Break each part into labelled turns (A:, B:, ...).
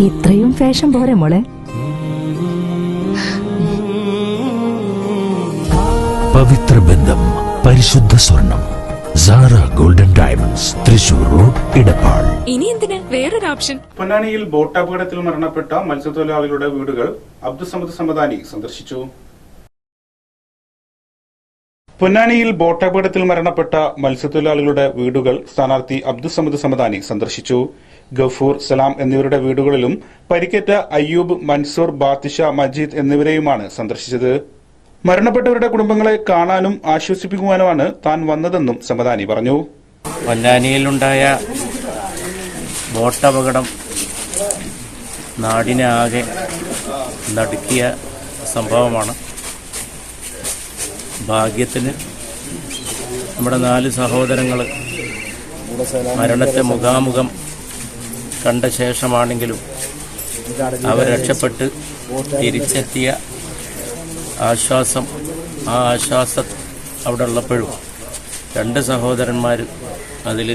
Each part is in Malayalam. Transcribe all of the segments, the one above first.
A: ഇത്രയും ഫാഷൻ പോരെ മോളെ?
B: പവിത്ര ബന്ധം, പരിശുദ്ധ സ്വർണം. Sara golden diamonds, Thrissur road, Edappal.
C: ഇനി എന്തിന് വേറൊരു ഓപ്ഷൻ?
D: പൊന്നാനിയിൽ ബോട്ടപകടത്തിൽ മരണപ്പെട്ട മത്സ്യത്തൊഴിലാളികളുടെ വീടുകൾ അബ്ദുസമദ് സമദാനി സന്ദർശിച്ചു. പൊന്നാനിയിൽ ബോട്ടപകടത്തിൽ മരണപ്പെട്ട മത്സ്യത്തൊഴിലാളികളുടെ വീടുകൾ സ്ഥാനാർത്ഥി അബ്ദുസമദ് സമദാനി സന്ദർശിച്ചു. ഗഫൂർ, സലാം എന്നിവരുടെ വീടുകളിലും പരിക്കേറ്റ അയ്യൂബ്, മൻസൂർ, ബാത്തിഷ, മജീദ് എന്നിവരെയുമാണ് സന്ദർശിച്ചത്. മരണപ്പെട്ടവരുടെ കുടുംബങ്ങളെ കാണാനും ആശ്വസിപ്പിക്കുവാനുമാണ് താൻ വന്നതെന്നും സമദാനി പറഞ്ഞു.
E: പൊന്നാനിയിലുണ്ടായ ബോട്ടപകടം നാടിനെ ആകെ നടുക്കിയ സംഭവമാണ്. ഭാഗ്യത്തിന് നമ്മുടെ 4 സഹോദരങ്ങൾ മരണത്തെ മുഖാമുഖം കണ്ട ശേഷമാണെങ്കിലും അവർ രക്ഷപ്പെട്ട് തിരിച്ചെത്തിയ ആശ്വാസം, ആ ആശ്വാസം അവിടെ ഉള്ളപ്പോഴും 2 സഹോദരന്മാർ അതിൽ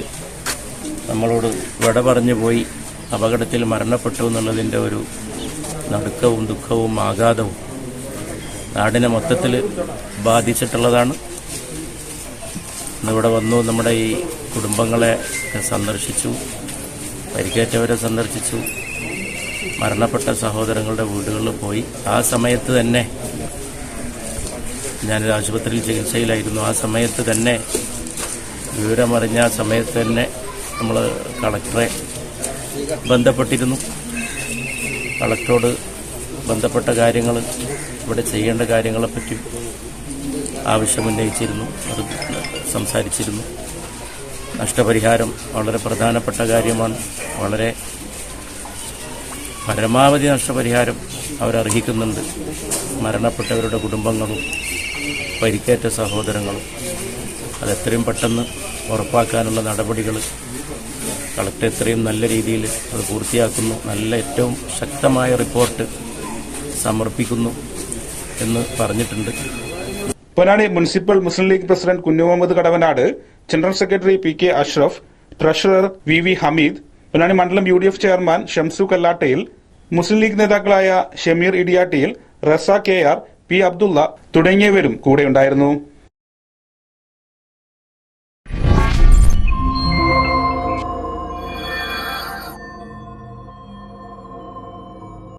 E: നമ്മളോട് വിട പറഞ്ഞു പോയി, അപകടത്തിൽ മരണപ്പെട്ടു എന്നുള്ളതിൻ്റെ ഒരു നടുക്കവും ദുഃഖവും ആഘാതവും നാടിനെ മൊത്തത്തിൽ ബാധിച്ചിട്ടുള്ളതാണ്. ഇന്നിവിടെ വന്നു, നമ്മുടെ ഈ കുടുംബങ്ങളെ സന്ദർശിച്ചു, പരിക്കേറ്റവരെ സന്ദർശിച്ചു, മരണപ്പെട്ട സഹോദരങ്ങളുടെ വീടുകളിൽ പോയി. ആ സമയത്ത് തന്നെ ഞാനൊരു ആശുപത്രിയിൽ ചികിത്സയിലായിരുന്നു. ആ സമയത്ത് തന്നെ വിവരമറിഞ്ഞ ആ സമയത്ത് തന്നെ നമ്മൾ കളക്ടറെ ബന്ധപ്പെട്ടിരുന്നു. കളക്ടറോട് ബന്ധപ്പെട്ട കാര്യങ്ങൾ, ഇവിടെ ചെയ്യേണ്ട കാര്യങ്ങളെപ്പറ്റി ആവശ്യമുന്നയിച്ചിരുന്നു, അത് സംസാരിച്ചിരുന്നു. നഷ്ടപരിഹാരം വളരെ പ്രധാനപ്പെട്ട കാര്യമാണ്. വളരെ പരമാവധി നഷ്ടപരിഹാരം അവരർഹിക്കുന്നുണ്ട്. മരണപ്പെട്ടവരുടെ കുടുംബങ്ങളും പരിക്കേറ്റ സഹോദരങ്ങളും അതെത്രയും പെട്ടെന്ന് ഉറപ്പാക്കാനുള്ള നടപടികൾ കളക്ടർ എത്രയും നല്ല രീതിയിൽ അത് പൂർത്തിയാക്കുന്നു, നല്ല ഏറ്റവും ശക്തമായ റിപ്പോർട്ട് സമർപ്പിക്കുന്നു എന്ന് പറഞ്ഞിട്ടുണ്ട്.
D: Ponnani municipal Muslim League president Kunju Muhammad Kadavanad, general secretary PK Ashraf, treasurer VV Hameed, Ponnani മണ്ഡലം UDF chairman Shamsu Kallattayil, Muslim League നേതാക്കളായ ഷമീർ ഇടിയാട്ടിയിൽ, റസ KR, P അബ്ദുള്ള തുടങ്ങിയവരും കൂടെയുണ്ടായിരുന്നു.